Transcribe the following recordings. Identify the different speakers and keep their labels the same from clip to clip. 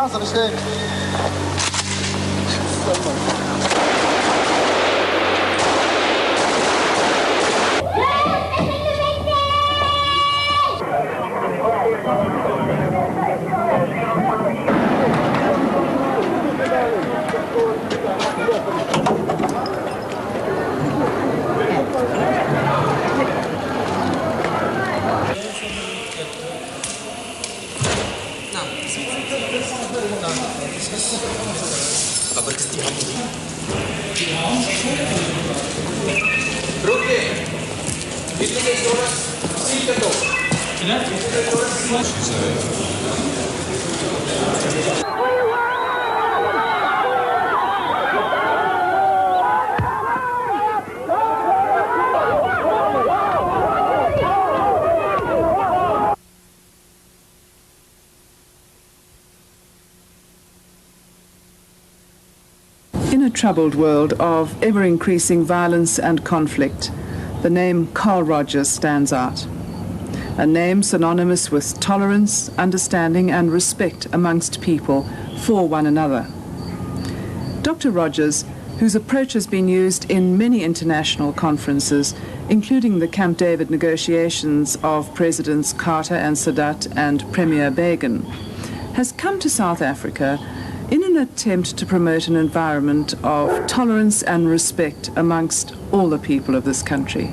Speaker 1: さんして。
Speaker 2: In a troubled world of ever-increasing violence and conflict, the name Carl Rogers stands out. A name synonymous with tolerance, understanding and respect amongst people for one another. Dr. Rogers, whose approach has been used in many international conferences, including the Camp David negotiations of Presidents Carter and Sadat and Premier Begin, has come to South Africa in an attempt to promote an environment of tolerance and respect amongst all the people of this country.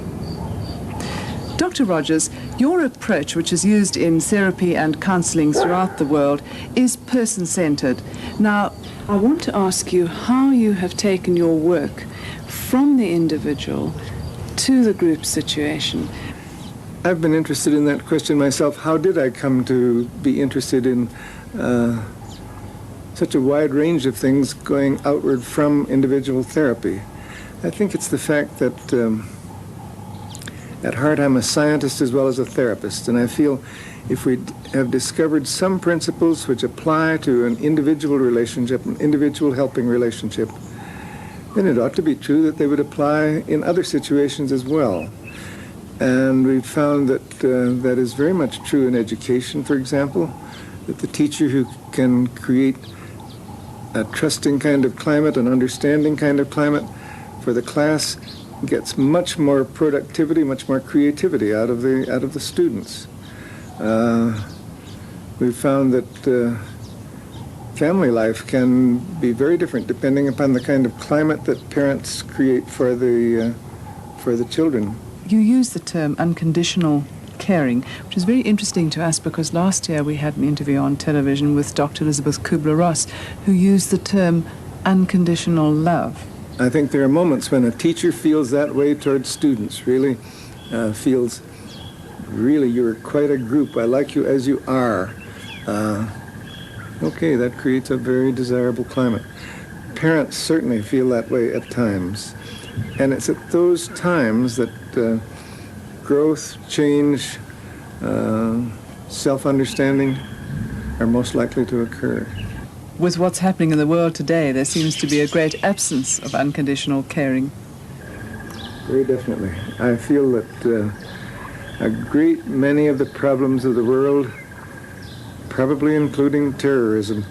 Speaker 2: Dr. Rogers, your approach, which is used in therapy and counselling throughout the world, is person-centred. Now, I want to ask you how you have taken your work from the individual to the group situation.
Speaker 3: I've been interested in that question myself. How did I come to be interested in such a wide range of things going outward from individual therapy? I think it's the fact that at heart I'm a scientist as well as a therapist, and I feel if we have discovered some principles which apply to an individual relationship, an individual helping relationship, then it ought to be true that they would apply in other situations as well. And we've found that that is very much true in education, for example, that the teacher who can create a trusting kind of climate, an understanding kind of climate for the class gets much more productivity, much more creativity out of the students. We've found that family life can be very different depending upon the kind of climate that parents create for the children.
Speaker 2: You use the term unconditional caring, which is very interesting to us because last year we had an interview on television with Dr. Elizabeth Kubler-Ross who used the term unconditional love.
Speaker 3: I think there are moments when a teacher feels that way towards students, really feels, really, you're quite a group, I like you as you are. Okay, that creates a very desirable climate. Parents certainly feel that way at times. And it's at those times that growth, change, self-understanding are most likely to occur.
Speaker 2: With what's happening in the world today, there seems to be a great absence of unconditional caring.
Speaker 3: Very definitely. I feel that a great many of the problems of the world, probably including terrorism,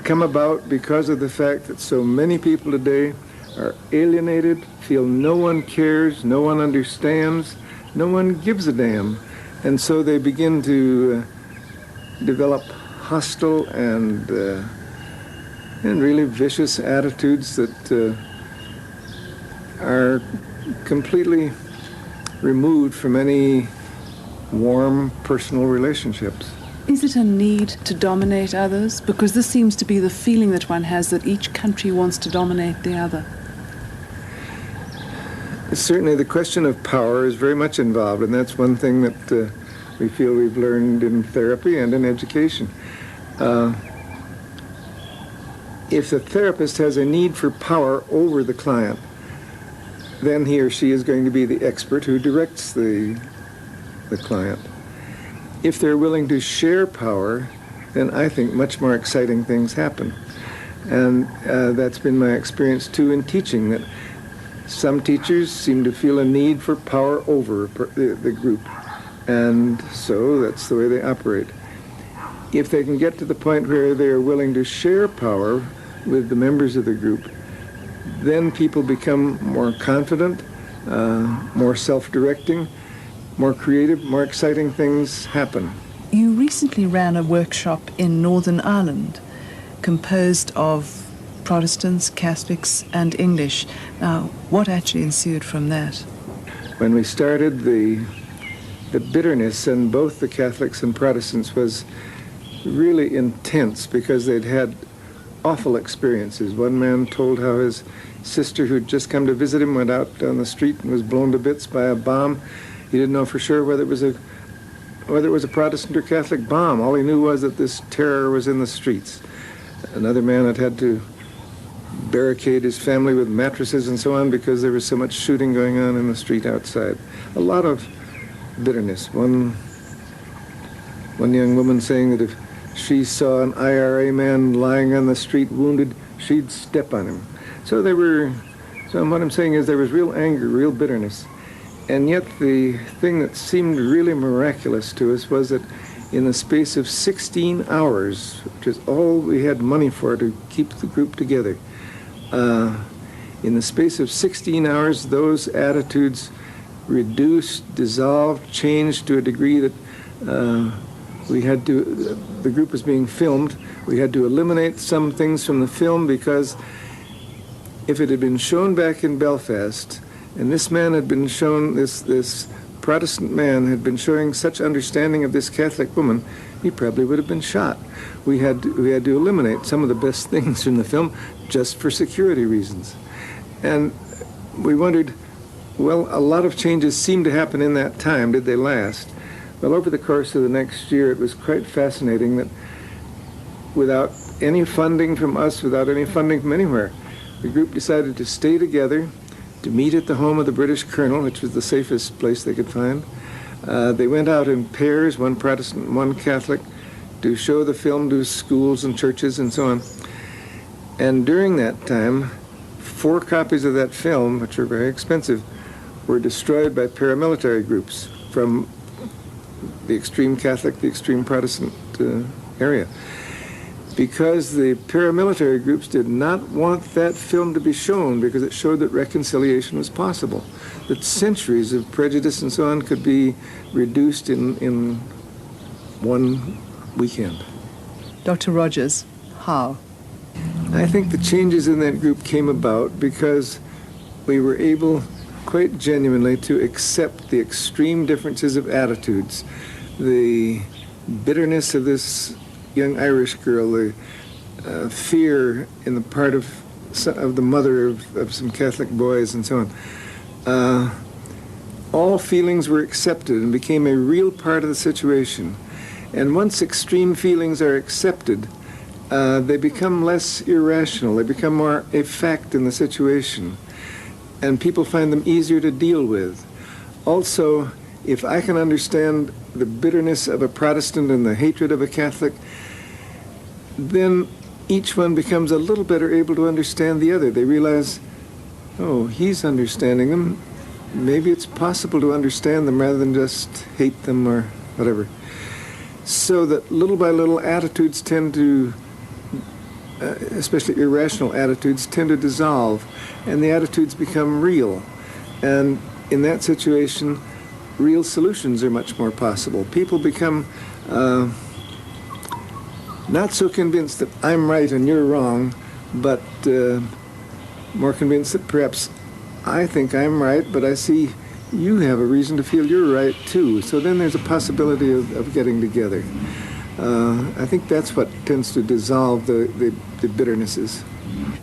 Speaker 3: come about because of the fact that so many people today are alienated, feel no one cares, no one understands, no one gives a damn. And so they begin to develop hostile and really vicious attitudes that are completely removed from any warm personal relationships.
Speaker 2: Is it a need to dominate others? Because this seems to be the feeling that one has, that each country wants to dominate the other.
Speaker 3: Certainly the question of power is very much involved, and that's one thing that we feel we've learned in therapy and in education. If the therapist has a need for power over the client, then he or she is going to be the expert who directs the client. If they're willing to share power, then I think much more exciting things happen. And that's been my experience too in teaching, that some teachers seem to feel a need for power over the group, and so that's the way they operate. if they can get to the point where they're willing to share power with the members of the group, then people become more confident, more self-directing, more creative, more exciting things happen.
Speaker 2: You recently ran a workshop in Northern Ireland composed of Protestants, Catholics, and English. Now, what actually ensued from that?
Speaker 3: When we started, the bitterness in both the Catholics and Protestants was really intense because they'd had awful experiences. One man told how his sister, who'd just come to visit him, went out on the street and was blown to bits by a bomb. He didn't know for sure whether it was a Protestant or Catholic bomb. All he knew was that this terror was in the streets. Another man had to barricade his family with mattresses and so on because there was so much shooting going on in the street outside. A lot of bitterness. One young woman saying that if she saw an IRA man lying on the street wounded, she'd step on him. So what I'm saying is there was real anger, real bitterness. And yet the thing that seemed really miraculous to us was that in the space of 16 hours, which is all we had money for to keep the group together, in the space of 16 hours, those attitudes reduced, dissolved, changed to a degree that the group was being filmed. We had to eliminate some things from the film because if it had been shown back in Belfast, and this man had been shown, this Protestant man had been showing such understanding of this Catholic woman, he probably would have been shot. We had to eliminate some of the best things from the film just for security reasons. And we wondered, well, a lot of changes seemed to happen in that time. Did they last? Well, over the course of the next year, it was quite fascinating that without any funding from us, without any funding from anywhere, the group decided to stay together, to meet at the home of the British colonel, which was the safest place they could find. They went out in pairs, one Protestant, one Catholic, to show the film to schools and churches and so on. And during that time, 4 copies of that film, which were very expensive, were destroyed by paramilitary groups from the extreme Catholic, the extreme Protestant area. Because the paramilitary groups did not want that film to be shown because it showed that reconciliation was possible, that centuries of prejudice and so on could be reduced in one weekend.
Speaker 2: Dr. Rogers, how?
Speaker 3: I think the changes in that group came about because we were able quite genuinely to accept the extreme differences of attitudes, the bitterness of this young Irish girl, the fear in the part of the mother of some Catholic boys and so on. All feelings were accepted and became a real part of the situation. And once extreme feelings are accepted, they become less irrational. They become more a fact in the situation. And people find them easier to deal with. Also, if I can understand the bitterness of a Protestant and the hatred of a Catholic, then each one becomes a little better able to understand the other. They realize, oh, he's understanding them. Maybe it's possible to understand them rather than just hate them or whatever. So that little by little attitudes tend to, especially irrational attitudes, tend to dissolve, and the attitudes become real. And in that situation, real solutions are much more possible. People become not so convinced that I'm right and you're wrong, but more convinced that perhaps I think I'm right, but I see you have a reason to feel you're right too. So then there's a possibility of getting together. I think that's what tends to dissolve the bitternesses.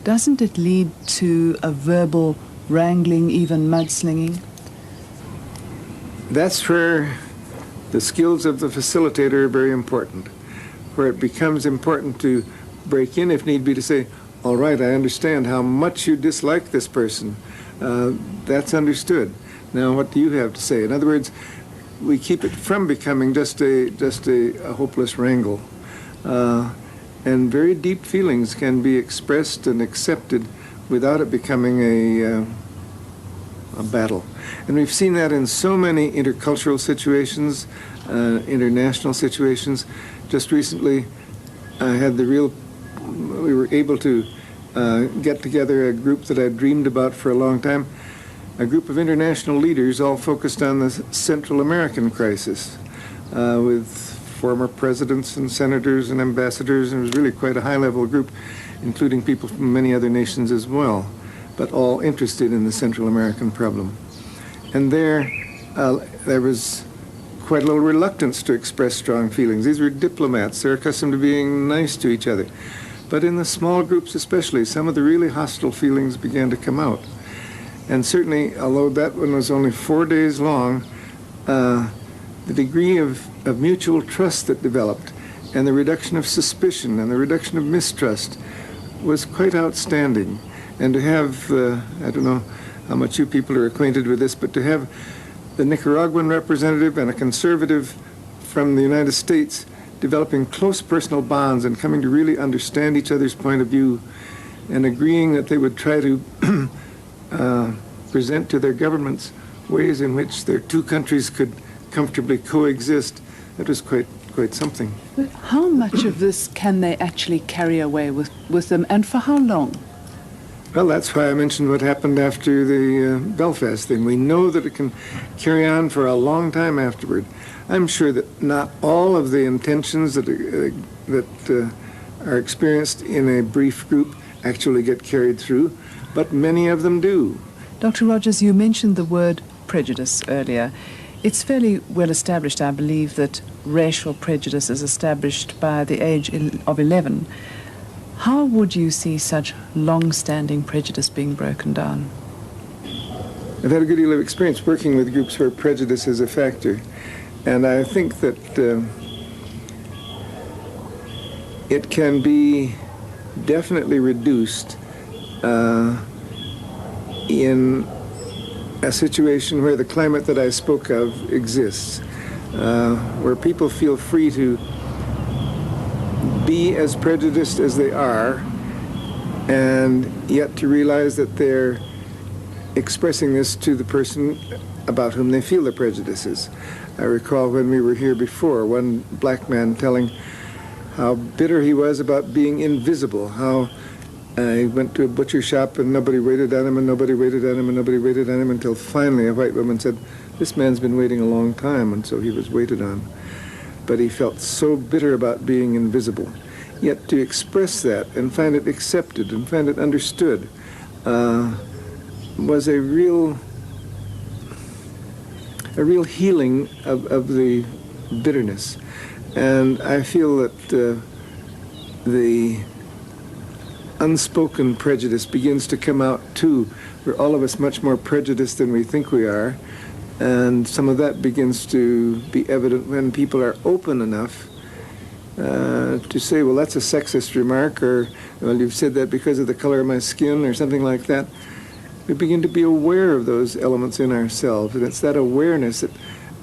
Speaker 2: Doesn't it lead to a verbal wrangling, even mudslinging?
Speaker 3: That's where the skills of the facilitator are very important, where it becomes important to break in, if need be, to say, all right, I understand how much you dislike this person. That's understood. Now, what do you have to say? In other words, we keep it from becoming just a hopeless wrangle. And very deep feelings can be expressed and accepted without it becoming a battle. And we've seen that in so many intercultural situations. international situations. Just recently, we were able to get together a group that I dreamed about for a long time, a group of international leaders all focused on the Central American crisis, with former presidents and senators and ambassadors, and it was really quite a high-level group, including people from many other nations as well, but all interested in the Central American problem. And there was quite a little reluctance to express strong feelings. These were diplomats. They're accustomed to being nice to each other. But in the small groups especially, some of the really hostile feelings began to come out. And certainly, although that one was only 4 days long, the degree of mutual trust that developed and the reduction of suspicion and the reduction of mistrust was quite outstanding. And to have, I don't know how much you people are acquainted with this, but to have the Nicaraguan representative and a conservative from the United States developing close personal bonds and coming to really understand each other's point of view and agreeing that they would try to present to their governments ways in which their two countries could comfortably coexist, that was quite something.
Speaker 2: How much of this can they actually carry away with them, and for how long?
Speaker 3: Well, that's why I mentioned what happened after the Belfast thing. We know that it can carry on for a long time afterward. I'm sure that not all of the intentions that are experienced in a brief group actually get carried through, but many of them do.
Speaker 2: Dr. Rogers, you mentioned the word prejudice earlier. It's fairly well established, I believe, that racial prejudice is established by the age of 11. How would you see such long-standing prejudice being broken down?
Speaker 3: I've had a good deal of experience working with groups where prejudice is a factor, and I think that it can be definitely reduced in a situation where the climate that I spoke of exists, where people feel free to be as prejudiced as they are, and yet to realize that they're expressing this to the person about whom they feel the prejudices. I recall when we were here before, one black man telling how bitter he was about being invisible, how he went to a butcher shop and nobody waited on him, and nobody waited on him, and nobody waited on him, until finally a white woman said, "This man's been waiting a long time," and so he was waited on. But he felt so bitter about being invisible. Yet to express that and find it accepted and find it understood was a real healing of the bitterness. And I feel that the unspoken prejudice begins to come out too. We're all of us much more prejudiced than we think we are. And some of that begins to be evident when people are open enough to say, well, that's a sexist remark, or, well, you've said that because of the color of my skin, or something like that. We begin to be aware of those elements in ourselves, and it's that awareness that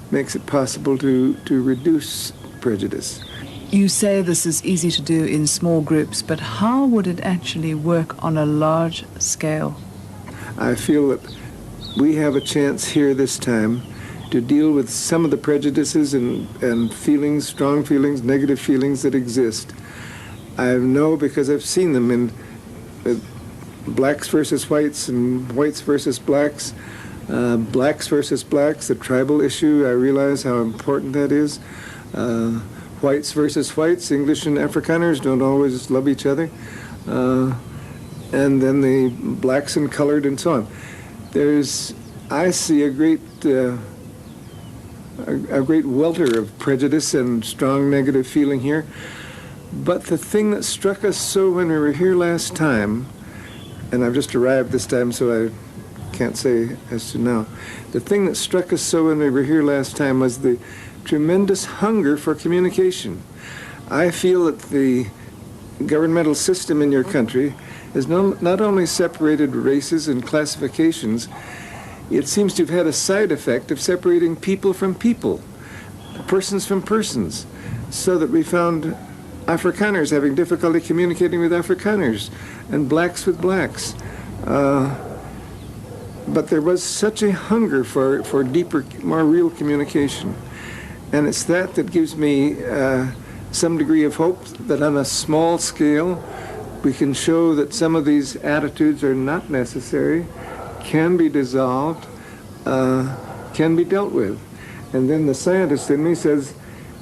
Speaker 3: makes it possible to reduce prejudice.
Speaker 2: You say this is easy to do in small groups, but how would it actually work on a large scale?
Speaker 3: I feel that we have a chance here this time to deal with some of the prejudices and feelings, strong feelings, negative feelings that exist. I know because I've seen them in blacks versus whites and whites versus blacks, blacks versus blacks, the tribal issue. I realize how important that is. Whites versus whites, English and Afrikaners don't always love each other. And then the blacks and colored and so on. I see a great welter of prejudice and strong negative feeling here. But the thing that struck us so when we were here last time, and I've just arrived this time, so I can't say as to now. The thing that struck us so when we were here last time was the tremendous hunger for communication. I feel that the governmental system in your country has not only separated races and classifications, it seems to have had a side effect of separating people from people, persons from persons, so that we found Afrikaners having difficulty communicating with Afrikaners and blacks with blacks. But there was such a hunger for deeper, more real communication. And it's that gives me some degree of hope that on a small scale we can show that some of these attitudes are not necessary, can be dissolved, can be dealt with. And then the scientist in me says,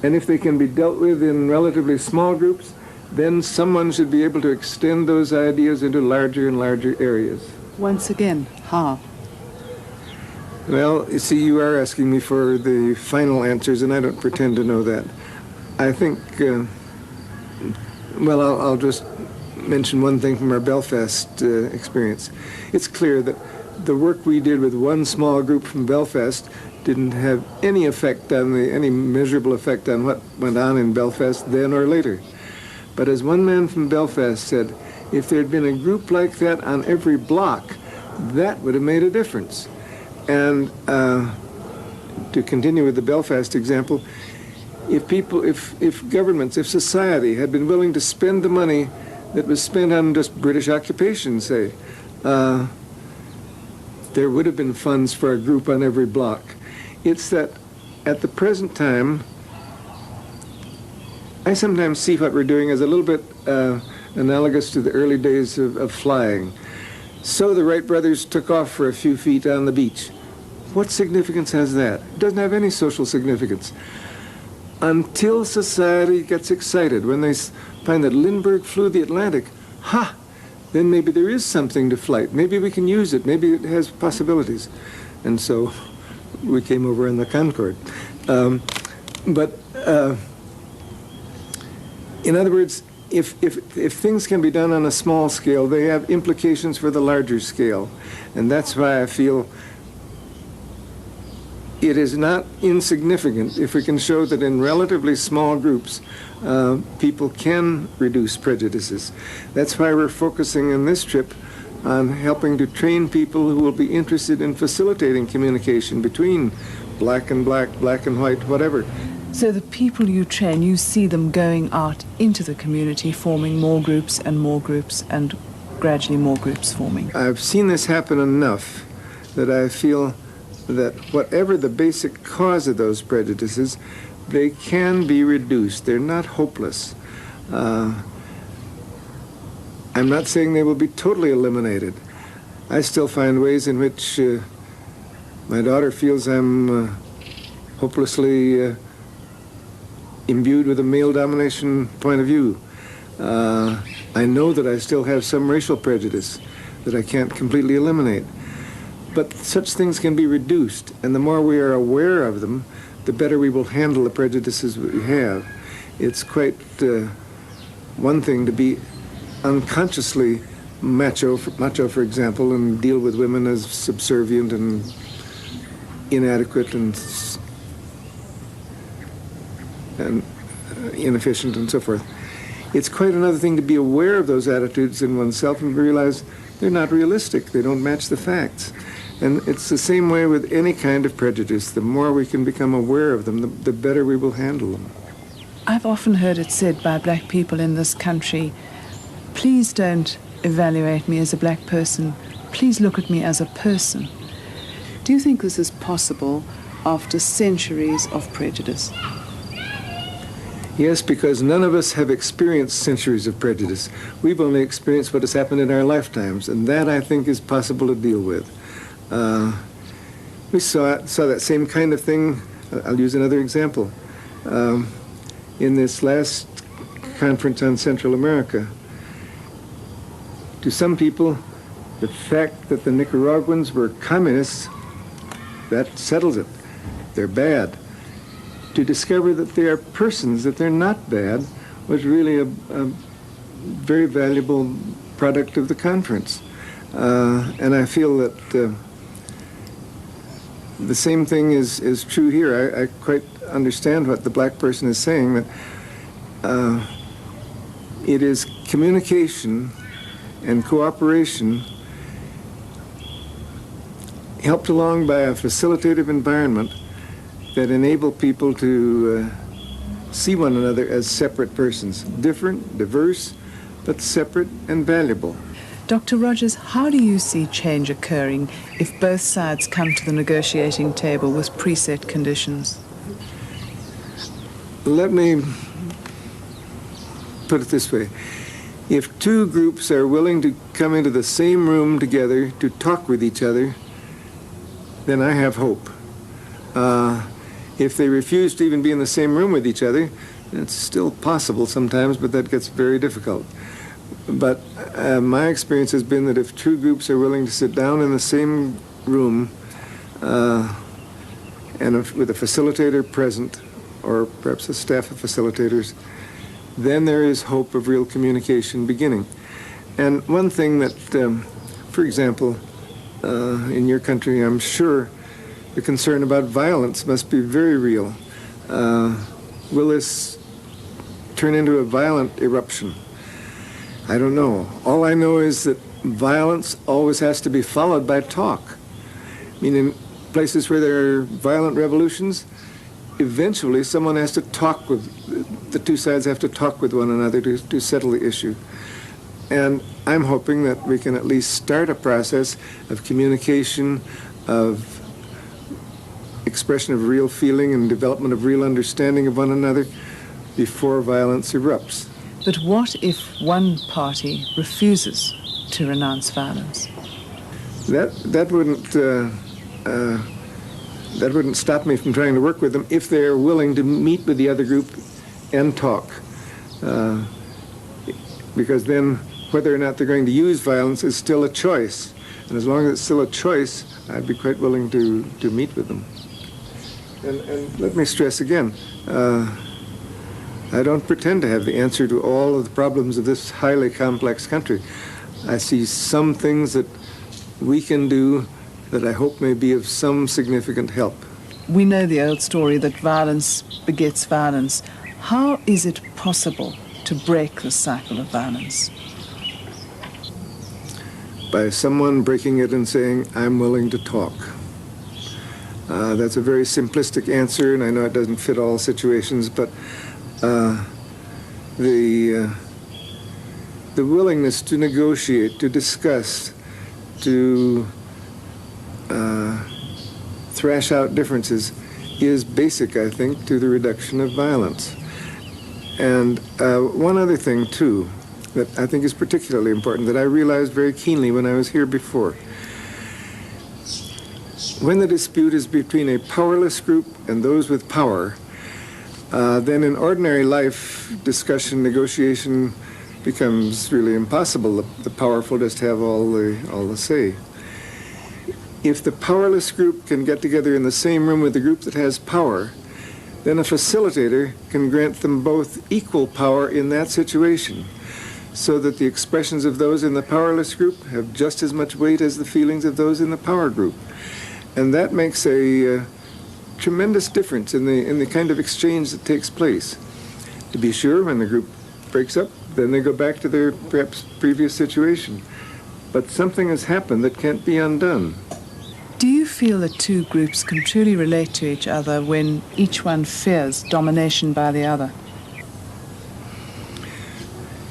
Speaker 3: and if they can be dealt with in relatively small groups, then someone should be able to extend those ideas into larger and larger areas.
Speaker 2: Once again, how?
Speaker 3: Well, you see, you are asking me for the final answers, and I don't pretend to know that. I think, well, I'll just mention one thing from our Belfast experience. It's clear that the work we did with one small group from Belfast didn't have any effect on any measurable effect on what went on in Belfast then or later. But as one man from Belfast said, if there had been a group like that on every block, that would have made a difference. And to continue with the Belfast example, if governments, if society had been willing to spend the money that was spent on just British occupation, say, there would have been funds for a group on every block. It's that at the present time, I sometimes see what we're doing as a little bit analogous to the early days of flying. So the Wright brothers took off for a few feet on the beach. What significance has that? It doesn't have any social significance. Until society gets excited, when they find that Lindbergh flew the Atlantic, then maybe there is something to flight. Maybe we can use it. Maybe it has possibilities. And so we came over in the Concorde. In other words, if things can be done on a small scale, they have implications for the larger scale. And that's why I feel it is not insignificant if we can show that in relatively small groups, people can reduce prejudices. That's why we're focusing in this trip on helping to train people who will be interested in facilitating communication between black and black, black and white, whatever.
Speaker 2: So the people you train, you see them going out into the community, forming more groups, and gradually more groups forming.
Speaker 3: I've seen this happen enough that I feel that whatever the basic cause of those prejudices, they can be reduced. They're not hopeless. I'm not saying they will be totally eliminated. I still find ways in which my daughter feels I'm hopelessly imbued with a male domination point of view. I know that I still have some racial prejudice that I can't completely eliminate. But such things can be reduced, and the more we are aware of them, the better we will handle the prejudices we have. It's quite one thing to be unconsciously macho, for example, and deal with women as subservient and inadequate and inefficient and so forth. It's quite another thing to be aware of those attitudes in oneself and realize they're not realistic. They don't match the facts. And it's the same way with any kind of prejudice. The more we can become aware of them, the better we will handle them.
Speaker 2: I've often heard it said by black people in this country, please don't evaluate me as a black person. Please look at me as a person. Do you think this is possible after centuries of prejudice?
Speaker 3: Yes, because none of us have experienced centuries of prejudice. We've only experienced what has happened in our lifetimes, and that, I think, is possible to deal with. We saw that same kind of thing. I'll use another example. In this last conference on Central America, to some people, the fact that the Nicaraguans were communists, that settles it. They're bad. To discover that they are persons, that they're not bad, was really a very valuable product of the conference. And I feel that the same thing is true here. I quite understand what the black person is saying, that it is communication and cooperation helped along by a facilitative environment that enable people to see one another as separate persons, different, diverse, but separate and valuable.
Speaker 2: Dr. Rogers, how do you see change occurring if both sides come to the negotiating table with preset conditions?
Speaker 3: let me put it this way. If two groups are willing to come into the same room together to talk with each other, then I have hope. If they refuse to even be in the same room with each other, it's still possible sometimes, but that gets very difficult. But my experience has been that if two groups are willing to sit down in the same room with a facilitator present, or perhaps a staff of facilitators, then there is hope of real communication beginning. And one thing that, for example, in your country, I'm sure the concern about violence must be very real. Will this turn into a violent eruption? I don't know. All I know is that violence always has to be followed by talk. I mean, in places where there are violent revolutions, eventually someone has to talk with, the two sides have to talk with one another to settle the issue. And I'm hoping that we can at least start a process of communication, of expression of real feeling and development of real understanding of one another before violence erupts.
Speaker 2: But what if one party refuses to renounce violence?
Speaker 3: That wouldn't stop me from trying to work with them if they are willing to meet with the other group and talk. Because then whether or not they're going to use violence is still a choice. And as long as it's still a choice, I'd be quite willing to meet with them. And let me stress again, I don't pretend to have the answer to all of the problems of this highly complex country. I see some things that we can do that I hope may be of some significant help.
Speaker 2: We know the old story that violence begets violence. How is it possible to break the cycle of violence?
Speaker 3: By someone breaking it and saying, I'm willing to talk. That's a very simplistic answer, and I know it doesn't fit all situations, but the willingness to negotiate, to discuss, to thrash out differences is basic, I think, to the reduction of violence. And one other thing, too, that I think is particularly important, that I realized very keenly when I was here before. When the dispute is between a powerless group and those with power, then in ordinary life, discussion, negotiation becomes really impossible. The powerful just have all the say. If the powerless group can get together in the same room with the group that has power, then a facilitator can grant them both equal power in that situation, so that the expressions of those in the powerless group have just as much weight as the feelings of those in the power group. And that makes a tremendous difference in the kind of exchange that takes place. To be sure, when the group breaks up, then they go back to their perhaps previous situation. But something has happened that can't be undone.
Speaker 2: Do you feel that two groups can truly relate to each other when each one fears domination by the other?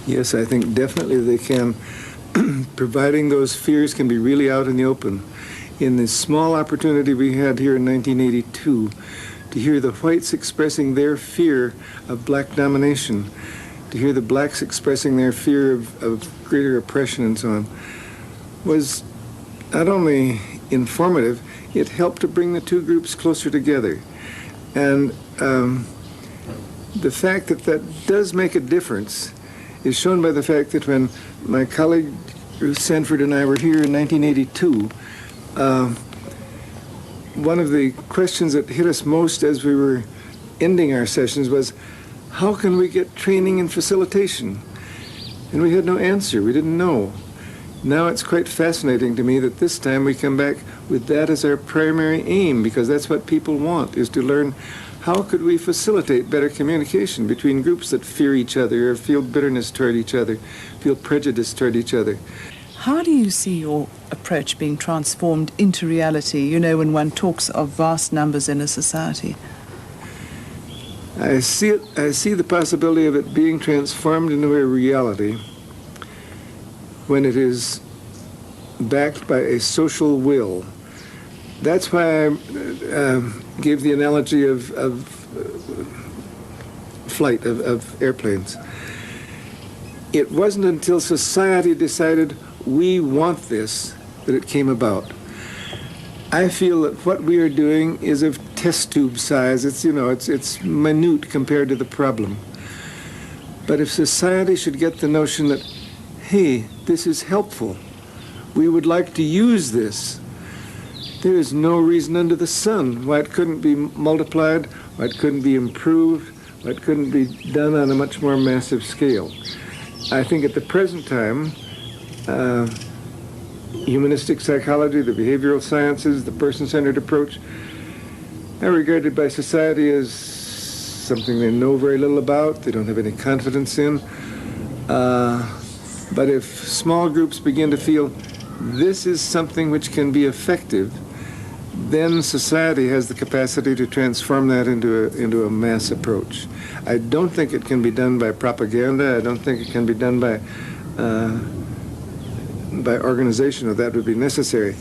Speaker 3: Yes, I think definitely they can, providing those fears can be really out in the open. In this small opportunity we had here in 1982 to hear the whites expressing their fear of black domination, to hear the blacks expressing their fear of greater oppression and so on, was not only informative, it helped to bring the two groups closer together. And the fact that that does make a difference is shown by the fact that when my colleague Ruth Sanford and I were here in 1982, one of the questions that hit us most as we were ending our sessions was, how can we get training in facilitation? And we had no answer. We didn't know. Now it's quite fascinating to me that this time we come back with that as our primary aim, because that's what people want, is to learn how could we facilitate better communication between groups that fear each other or feel bitterness toward each other, feel prejudice toward each other.
Speaker 2: How do you see your approach being transformed into reality, you know, when one talks of vast numbers in a society?
Speaker 3: I see the possibility of it being transformed into a reality when it is backed by a social will. That's why I gave the analogy of flight of airplanes. It wasn't until society decided we want this that it came about. I feel that what we are doing is of test tube size. It's, you know, it's minute compared to the problem. But if society should get the notion that, hey, this is helpful, we would like to use this, there is no reason under the sun why it couldn't be multiplied, why it couldn't be improved, why it couldn't be done on a much more massive scale. I think at the present time, humanistic psychology, the behavioral sciences, the person-centered approach are regarded by society as something they know very little about, they don't have any confidence in. But if small groups begin to feel this is something which can be effective, then society has the capacity to transform that into a mass approach. I don't think it can be done by propaganda. I don't think it can be done by organization, or that would be necessary.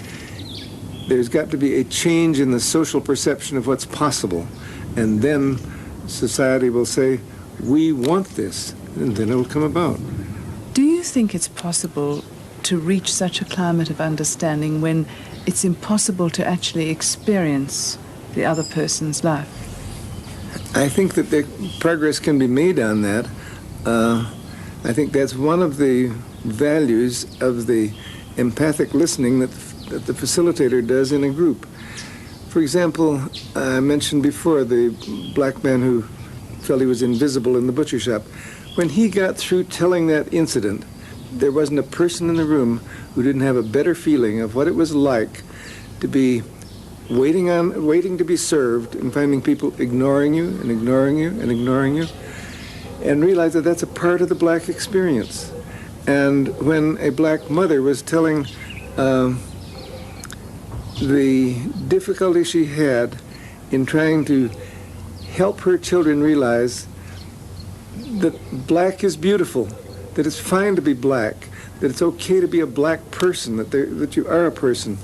Speaker 3: There's got to be a change in the social perception of what's possible, and then society will say, we want this, and then it'll come about.
Speaker 2: Do you think it's possible to reach such a climate of understanding when it's impossible to actually experience the other person's life?
Speaker 3: I think that the progress can be made on that. I think that's one of the values of the empathic listening that the facilitator does in a group. For example, I mentioned before the black man who felt he was invisible in the butcher shop. When he got through telling that incident, there wasn't a person in the room who didn't have a better feeling of what it was like to be waiting to be served and finding people ignoring you and ignoring you and ignoring you, and realize that that's a part of the black experience. And when a black mother was telling the difficulty she had in trying to help her children realize that black is beautiful, that it's fine to be black, that it's okay to be a black person, that you are a person.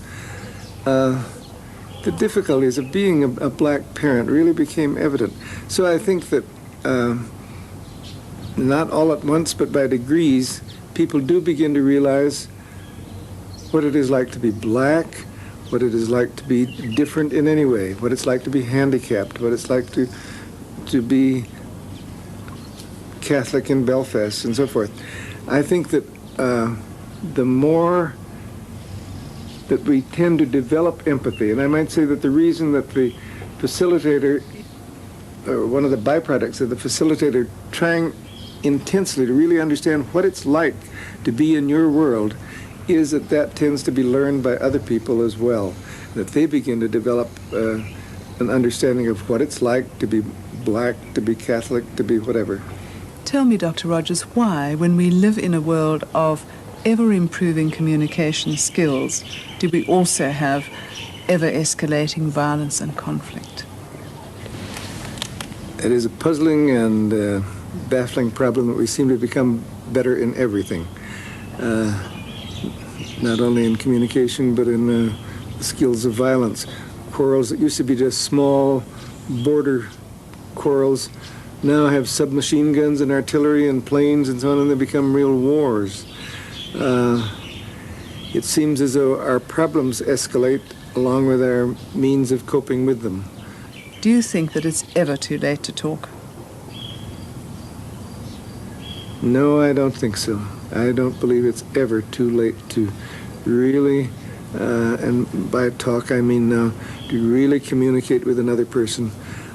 Speaker 3: The difficulties of being a black parent really became evident. So I think that not all at once, but by degrees, people do begin to realize what it is like to be black, what it is like to be different in any way, what it's like to be handicapped, what it's like to be Catholic in Belfast, and so forth. I think that the more that we tend to develop empathy, and I might say that the reason that the facilitator, or one of the byproducts of the facilitator trying intensely to really understand what it's like to be in your world, is that tends to be learned by other people as well, that they begin to develop an understanding of what it's like to be black, to be Catholic, to be whatever.
Speaker 2: Tell me, Dr. Rogers, why, when we live in a world of ever-improving communication skills, do we also have ever-escalating violence and conflict?
Speaker 3: It is a puzzling and baffling problem that we seem to become better in everything. Not only in communication, but in the skills of violence. Quarrels that used to be just small border quarrels now have submachine guns and artillery and planes and so on, and they become real wars. It seems as though our problems escalate along with our means of coping with them.
Speaker 2: Do you think that it's ever too late to talk?
Speaker 3: No, I don't think so. I don't believe it's ever too late to really, and by talk I mean now, to really communicate with another person.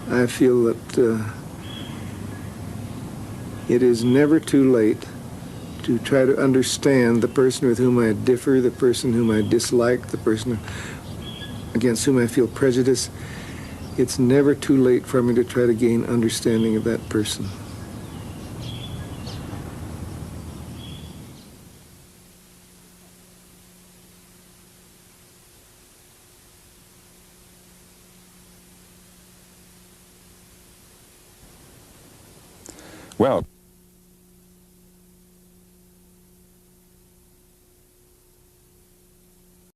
Speaker 3: I feel that it is never too late to try to understand the person with whom I differ, the person whom I dislike, the person against whom I feel prejudice. It's never too late for me to try to gain understanding of that person.
Speaker 1: Well,